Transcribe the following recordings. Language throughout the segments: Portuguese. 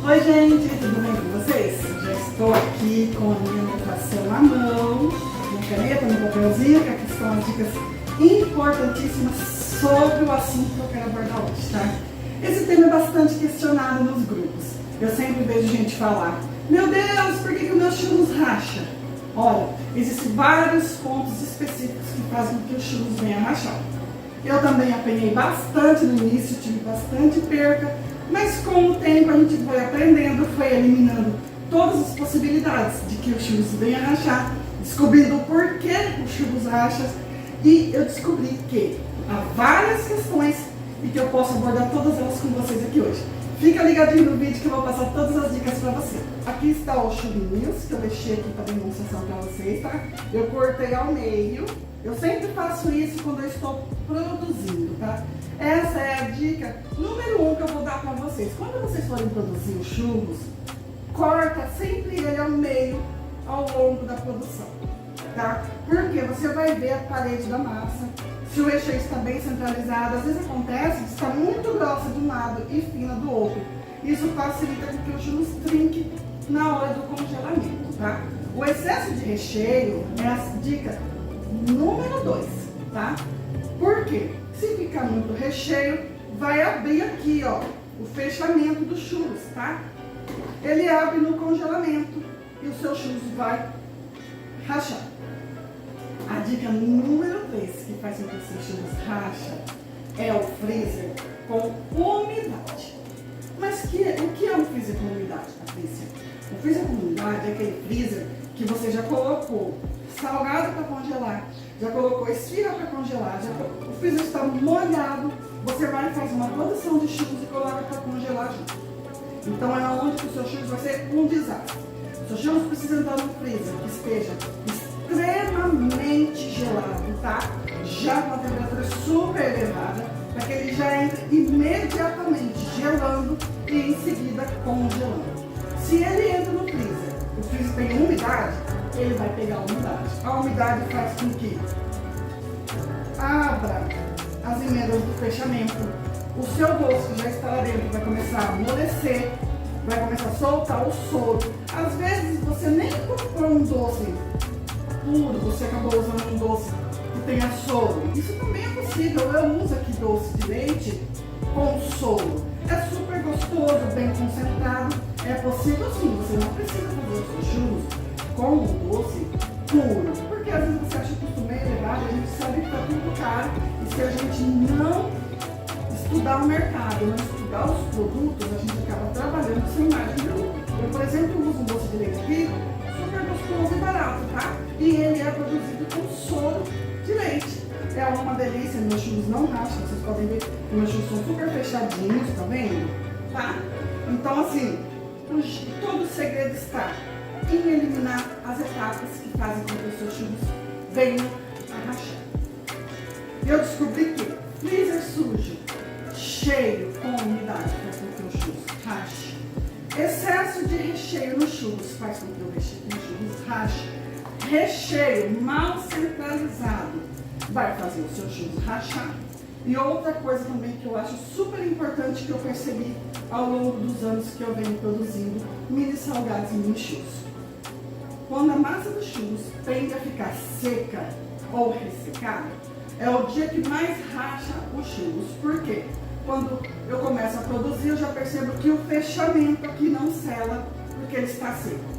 Oi gente, tudo bem com vocês? Já estou aqui com a minha anotação à mão, minha caneta, meu papelzinho, que aqui estão as dicas importantíssimas sobre o assunto que eu quero abordar hoje, tá? Esse tema é bastante questionado nos grupos. Eu sempre vejo gente falar: meu Deus, por que o meu churros racha? Olha, existem vários pontos específicos que fazem com que o churros venha a rachar. Eu também apanhei bastante no início, tive bastante perca, mas com o tempo a gente foi aprendendo, foi eliminando todas as possibilidades de que o churros venha a rachar, descobrindo o porquê o churros racha, e eu descobri que há várias questões e que eu posso abordar todas elas com vocês aqui hoje. Fica ligadinho no vídeo que eu vou passar todas as dicas para você. Aqui está o churrinhos, que eu deixei aqui para demonstração para vocês, tá? Eu cortei ao meio. Eu sempre faço isso quando eu estou produzindo, tá? Essa é a dica número 1 que eu vou dar para vocês. Quando vocês forem produzir os churros, corta sempre ele ao meio, ao longo da produção, tá? Porque você vai ver a parede da massa. Se o recheio está bem centralizado, às vezes acontece de estar muito grossa de um lado e fina do outro. Isso facilita com que o churros trinque na hora do congelamento, tá? O excesso de recheio é a dica número 2, tá? Por quê? Se ficar muito recheio, vai abrir aqui, ó, o fechamento dos churros, tá? Ele abre no congelamento e o seu churros vai rachar. A dica número 3 que faz com que o seu churros racha é o freezer com umidade. Mas o que é um freezer com umidade, Patrícia? O freezer com umidade é aquele freezer que você já colocou salgado para congelar, já colocou esfirra para congelar, o freezer está molhado, você vai e faz uma produção de churros e coloca para congelar junto. Então é onde que o seu churros vai ser um desastre. O seu churros precisa entrar no freezer que esteja extremamente gelado, tá? Já com a temperatura super elevada, para que ele já entre imediatamente gelando e em seguida congelando. Se ele entra no freezer, o freezer tem umidade, ele vai pegar a umidade. A umidade faz com que abra as emendas do fechamento. O seu doce que já está lá dentro vai começar a amolecer, vai começar a soltar o soro. Às vezes você nem comprou um doce puro, você acabou usando um doce que tenha soro. Isso também é possível. Eu uso aqui doce de leite com soro. É super gostoso, bem concentrado. É possível sim, você não precisa fazer os seus churros com um doce puro, porque às vezes você acha que o custo meio elevado, a gente sabe que está tudo caro, e se a gente não estudar o mercado, não estudar os produtos, a gente acaba trabalhando sem margem de lucro. Eu, por exemplo, uso um doce de leite aqui, super gostoso e barato, tá? E ele é produzido com soro de leite. É uma delícia, meus churros não racham, vocês podem ver que meus churros são super fechadinhos, tá vendo? Tá? Então assim, todo o segredo está em eliminar as etapas que fazem com que os seus churros venham a rachar. Eu descobri que freezer sujo, cheio, com umidade, faz com que o churros rache. Excesso de recheio nos churros faz com que o churros rache. Recheio mal centralizado vai fazer o seu churros rachar. E outra coisa também que eu acho super importante que eu percebi ao longo dos anos que eu venho produzindo mini salgados e mini churros. Quando a massa dos churros tende a ficar seca ou ressecada, é o dia que mais racha os churros. Por quê? Quando eu começo a produzir, eu já percebo que o fechamento aqui não sela porque ele está seco.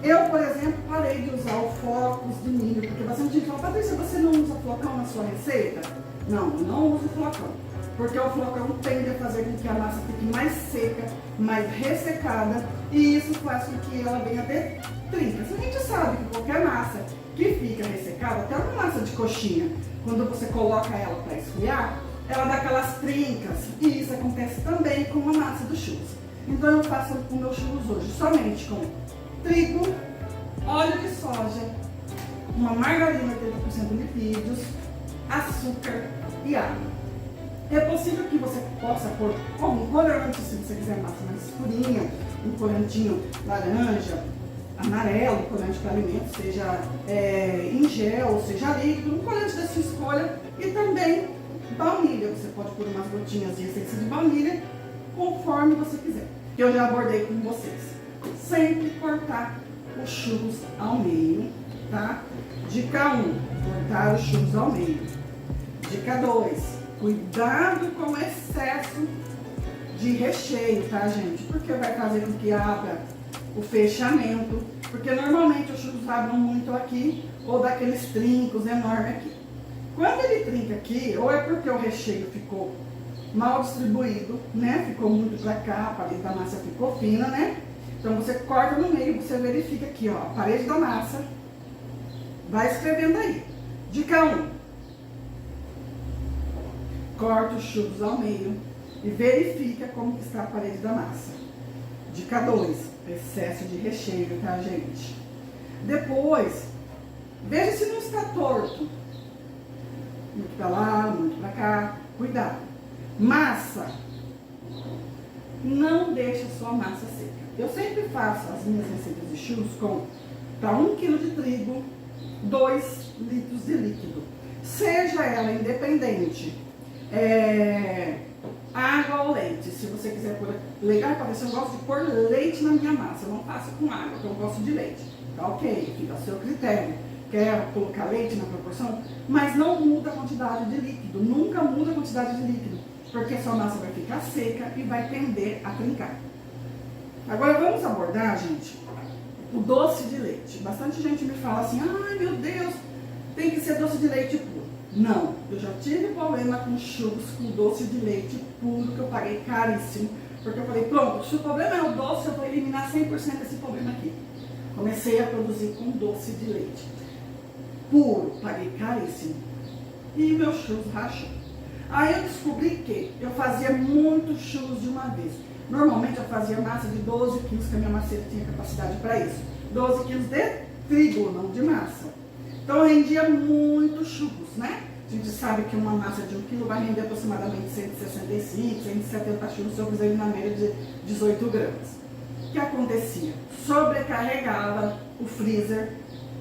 Eu, por exemplo, parei de usar o flocos de milho, porque bastante gente fala: Patrícia, você não usa flocão na sua receita? Não, eu não uso flocão, porque o flocão tende a fazer com que a massa fique mais seca, mais ressecada, e isso faz com que ela venha a ter trincas. A gente sabe que qualquer massa que fica ressecada, até uma massa de coxinha, quando você coloca ela para esfriar, ela dá aquelas trincas, e isso acontece também com a massa dos churros. Então eu faço o meu churros hoje somente com trigo, óleo de soja, uma margarina 80% lipídios, açúcar e água. É possível que você possa pôr algum corante, se você quiser massa mais escurinha, um corantinho laranja, amarelo, corante para alimento, seja em gel, seja líquido, um corante da sua escolha, e também baunilha. Você pode pôr umas gotinhas de essência de baunilha, conforme você quiser. que eu já abordei com vocês. Sempre cortar os churros ao meio, tá? Dica 1, cortar os churros ao meio. Dica 2, cuidado com o excesso de recheio, tá, gente? Porque vai fazer com que abra o fechamento, porque normalmente os churros abrem muito aqui, ou daqueles trincos enormes aqui. Quando ele trinca aqui, ou é porque o recheio ficou mal distribuído, né? Ficou muito pra cá, a parede da massa ficou fina, né? Então você corta no meio, você verifica aqui, ó, a parede da massa. Vai escrevendo aí. Dica 1. Corta os churros ao meio e verifica como que está a parede da massa. Dica 2. Excesso de recheio, tá, gente? Depois, veja se não está torto. Muito pra lá, muito pra cá. Cuidado. Massa. Não deixa sua massa seca. Eu sempre faço as minhas receitas de churros com, para 1 kg de trigo, 2 litros de líquido. Seja ela independente, água ou leite. Se você quiser pôr leite, eu gosto de pôr leite na minha massa. Eu não faço com água, porque eu gosto de leite. Tá ok, fica a seu critério. Quer colocar leite na proporção, mas não muda a quantidade de líquido. Nunca muda a quantidade de líquido, porque sua massa vai ficar seca e vai tender a trincar. Agora vamos abordar, gente, o doce de leite. Bastante gente me fala assim, ai meu Deus, tem que ser doce de leite puro. Não, eu já tive problema com churros com doce de leite puro, que eu paguei caríssimo. Porque eu falei, pronto, se o problema é o doce, eu vou eliminar 100% desse problema aqui. Comecei a produzir com doce de leite puro, paguei caríssimo. E meu churros rachou. Aí eu descobri que eu fazia muitos churros de uma vez. Normalmente eu fazia massa de 12 quilos, que a minha maceira tinha capacidade para isso. 12 quilos de trigo, não de massa. Então eu rendia muitos churros, né? A gente sabe que uma massa de 1 quilo vai render aproximadamente 165, 170 churros, se eu fizer na média de 18 gramas. O que acontecia? Sobrecarregava o freezer.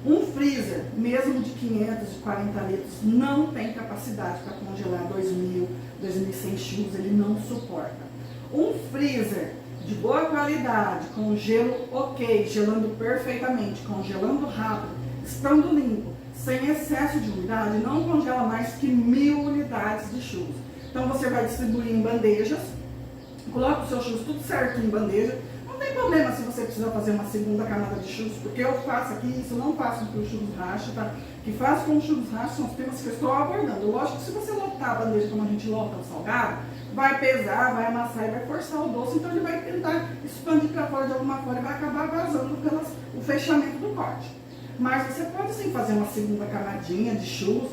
Um freezer, mesmo de 540 litros, não tem capacidade para congelar 2.000, 2.100 churros, ele não suporta. Um freezer de boa qualidade, com gelo ok, gelando perfeitamente, congelando rápido, estando limpo, sem excesso de umidade, não congela mais que 1.000 unidades de churros. Então você vai distribuir em bandejas, coloca os seus churros tudo certo em bandeja. Não tem problema se você precisa fazer uma segunda camada de churros, porque eu faço aqui, isso não faço com o churros racha, tá? O que faço com o churros racha são os temas que eu estou abordando. Lógico que se você lotar a bandeja como a gente lota o salgado, vai pesar, vai amassar e vai forçar o doce, então ele vai tentar expandir para fora de alguma forma e vai acabar vazando o fechamento do corte. Mas você pode sim fazer uma segunda camadinha de churros,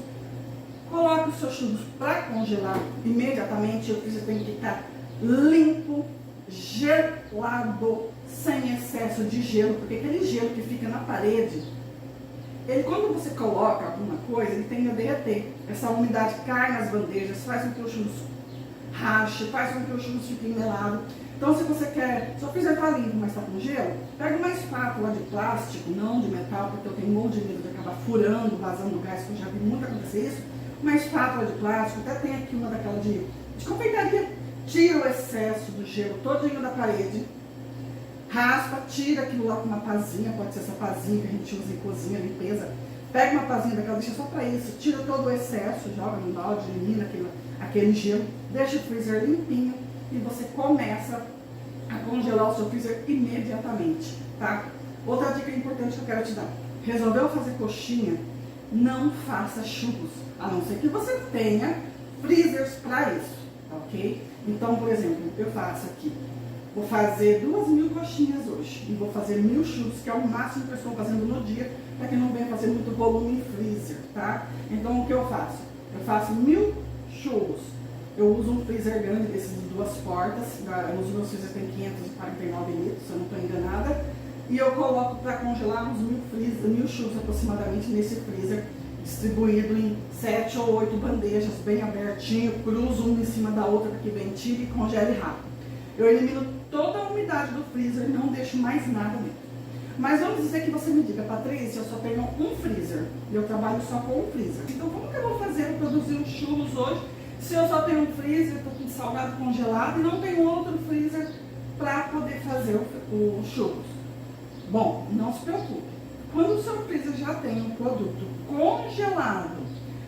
coloque os seus churros para congelar imediatamente, você tem que estar limpo, gelado, sem excesso de gelo, porque aquele gelo que fica na parede, ele, quando você coloca alguma coisa, ele tende a derreter. Essa umidade cai nas bandejas, faz com que o churros rache, faz com que o churros fique melado. Então, se você quer, se o freezer está limpo, mas está com gelo, pega uma espátula de plástico, não de metal, porque eu tenho um monte de medo de acabar furando, vazando gás, que eu já vi muito acontecer isso. Uma espátula de plástico, até tem aqui uma daquela de confeitaria. Tira o excesso do gelo todinho da parede, raspa, tira aquilo lá com uma pazinha, pode ser essa pazinha que a gente usa em cozinha, limpeza. Pega uma pazinha daquela, deixa só para isso, tira todo o excesso, joga no balde, elimina aquele gelo, deixa o freezer limpinho e você começa a congelar o seu freezer imediatamente, tá? Outra dica importante que eu quero te dar: resolveu fazer coxinha, não faça churros, a não ser que você tenha freezers para isso, ok? Então, por exemplo, eu faço aqui, vou fazer 2.000 coxinhas hoje e vou fazer 1.000 churros, que é o máximo que eu estou fazendo no dia, para que não venha fazer muito volume em freezer, tá? Então, o que eu faço? Eu faço 1.000 churros. Eu uso um freezer grande desses de 2 portas, os meus freezer tem 549 litros, se eu não estou enganada, e eu coloco para congelar uns 1.000 churros aproximadamente nesse freezer, distribuído em 7 ou 8 bandejas, bem abertinho, cruzo uma em cima da outra para que ventile e congele rápido. Eu elimino toda a umidade do freezer e não deixo mais nada dentro. Mas vamos dizer que você me diga, Patrícia, eu só tenho um freezer e eu trabalho só com um freezer. Então como que eu vou fazer para produzir os churros hoje se eu só tenho um freezer, estou com salgado congelado e não tenho outro freezer para poder fazer o churros. Bom, não se preocupe. Quando o seu freezer já tem um produto congelado,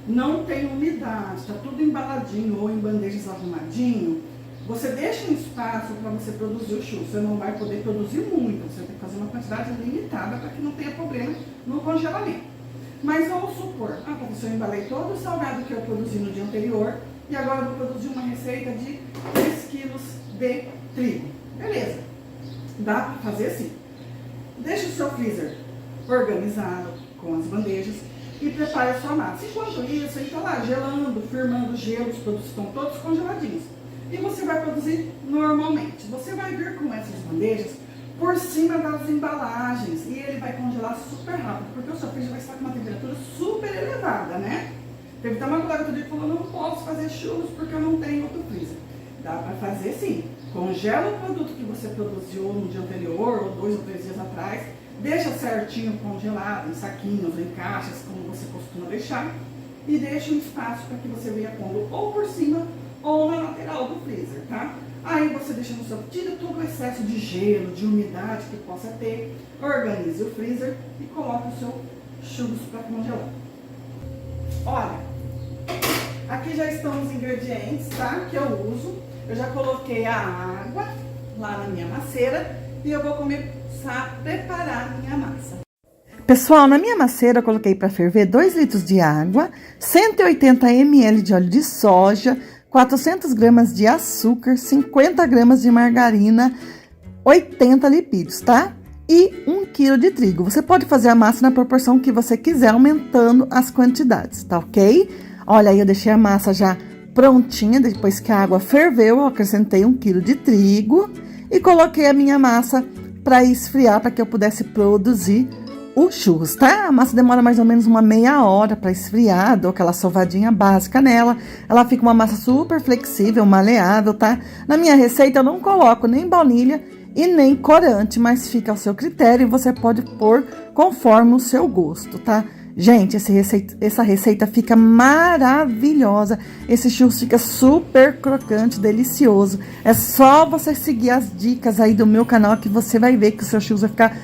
não tem umidade, está tudo embaladinho ou em bandejas arrumadinho, você deixa um espaço para você produzir o churros. Você não vai poder produzir muito, você tem que fazer uma quantidade limitada para que não tenha problema no congelamento. Mas vamos supor, professor, eu embalei todo o salgado que eu produzi no dia anterior e agora eu vou produzir uma receita de 3 quilos de trigo. Beleza, dá para fazer assim. Deixa o seu freezer organizado com as bandejas e prepare a sua massa. Enquanto isso, ele está lá gelando, firmando gelo, os produtos estão todos congeladinhos. E você vai produzir normalmente. Você vai vir com essas bandejas por cima das embalagens e ele vai congelar super rápido, porque o seu freezer vai estar com uma temperatura super elevada, né? Teve até uma colega que falou, não posso fazer churros porque eu não tenho outro freezer. Dá para fazer sim. Congela o produto que você produziu no dia anterior, ou 2 ou 3 dias atrás, deixa certinho congelado, em saquinhos, em caixas, como você costuma deixar, e deixa um espaço para que você venha pondo ou por cima ou na lateral do freezer, tá? Aí você deixa no seu, tira todo o excesso de gelo, de umidade que possa ter, organize o freezer e coloque o seu churros para congelar. Olha, aqui já estão os ingredientes, tá? Que eu uso. Eu já coloquei a água lá na minha maceira e eu vou começar a preparar a minha massa. Pessoal, na minha maceira eu coloquei para ferver 2 litros de água, 180 ml de óleo de soja, 400 gramas de açúcar, 50 gramas de margarina, 80 lipídios, tá? E 1 quilo de trigo. Você pode fazer a massa na proporção que você quiser, aumentando as quantidades, tá ok? Olha aí, eu deixei a massa já prontinha, depois que a água ferveu, eu acrescentei 1 quilo de trigo e coloquei a minha massa para esfriar, para que eu pudesse produzir o churros, tá? A massa demora mais ou menos uma meia hora para esfriar, dou aquela sovadinha básica nela. Ela fica uma massa super flexível, maleável, tá? Na minha receita eu não coloco nem baunilha e nem corante, mas fica ao seu critério e você pode pôr conforme o seu gosto, tá? Gente, essa receita fica maravilhosa. Esse churros fica super crocante, delicioso. É só você seguir as dicas aí do meu canal que você vai ver que o seu churros vai ficar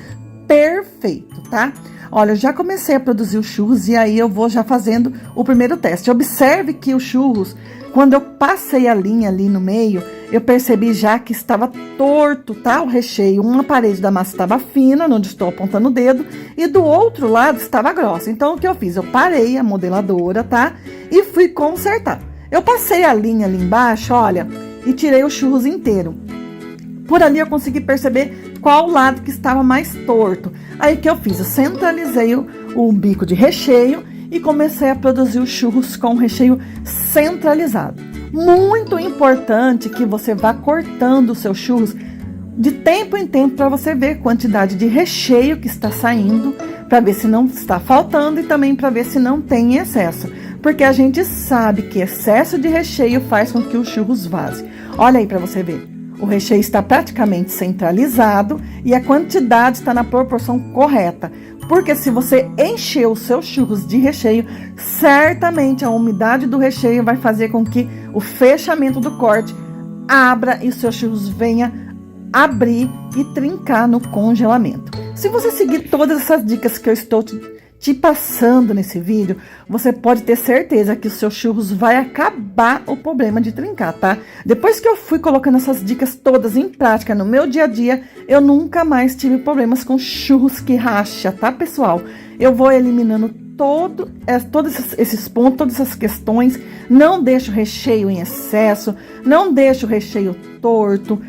perfeito, tá? Olha, eu já comecei a produzir o churros e aí eu vou já fazendo o primeiro teste. Observe que o churros, quando eu passei a linha ali no meio, eu percebi já que estava torto, tá? O recheio, uma parede da massa estava fina, onde estou apontando o dedo, e do outro lado estava grossa. Então, o que eu fiz? Eu parei a modeladora, tá? E fui consertar. Eu passei a linha ali embaixo, olha, e tirei o churros inteiro. Por ali eu consegui perceber qual lado que estava mais torto. Aí o que eu fiz? Eu centralizei o bico de recheio e comecei a produzir os churros com recheio centralizado. Muito importante que você vá cortando os seus churros de tempo em tempo para você ver a quantidade de recheio que está saindo, para ver se não está faltando e também para ver se não tem excesso. Porque a gente sabe que excesso de recheio faz com que o churros vaze. Olha aí para você ver. O recheio está praticamente centralizado e a quantidade está na proporção correta. Porque se você encher os seus churros de recheio, certamente a umidade do recheio vai fazer com que o fechamento do corte abra e os seus churros venha abrir e trincar no congelamento. Se você seguir todas essas dicas que eu estou te passando nesse vídeo, você pode ter certeza que o seu churros vai acabar o problema de trincar, tá? Depois que eu fui colocando essas dicas todas em prática no meu dia a dia, eu nunca mais tive problemas com churros que racha, tá, pessoal? Eu vou eliminando todos esses pontos, todas essas questões, não deixo recheio em excesso, não deixo recheio torto,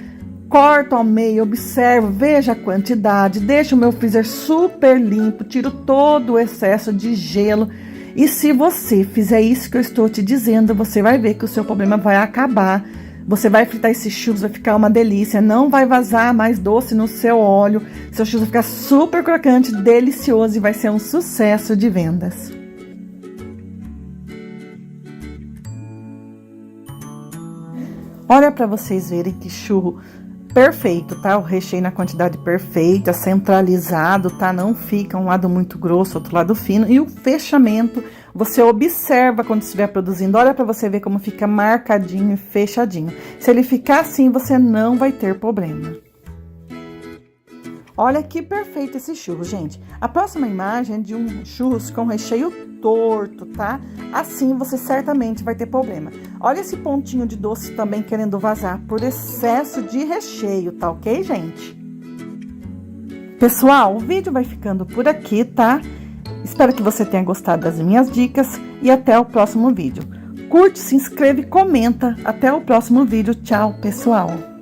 corto ao meio, observo, veja a quantidade, deixo o meu freezer super limpo, tiro todo o excesso de gelo. E se você fizer isso que eu estou te dizendo, você vai ver que o seu problema vai acabar. Você vai fritar esses churros, vai ficar uma delícia, não vai vazar mais doce no seu óleo. Seu churros vai ficar super crocante, delicioso e vai ser um sucesso de vendas. Olha para vocês verem que churro perfeito, tá? O recheio na quantidade perfeita, centralizado, tá? Não fica um lado muito grosso, outro lado fino. E o fechamento, você observa quando estiver produzindo. Olha para você ver como fica marcadinho e fechadinho. Se ele ficar assim, você não vai ter problema. Olha que perfeito esse churro, gente. A próxima imagem é de um churros com recheio torto, tá? Assim você certamente vai ter problema. Olha esse pontinho de doce também querendo vazar por excesso de recheio, tá ok, gente? Pessoal, o vídeo vai ficando por aqui, tá? Espero que você tenha gostado das minhas dicas e até o próximo vídeo. Curte, se inscreve e comenta. Até o próximo vídeo. Tchau, pessoal!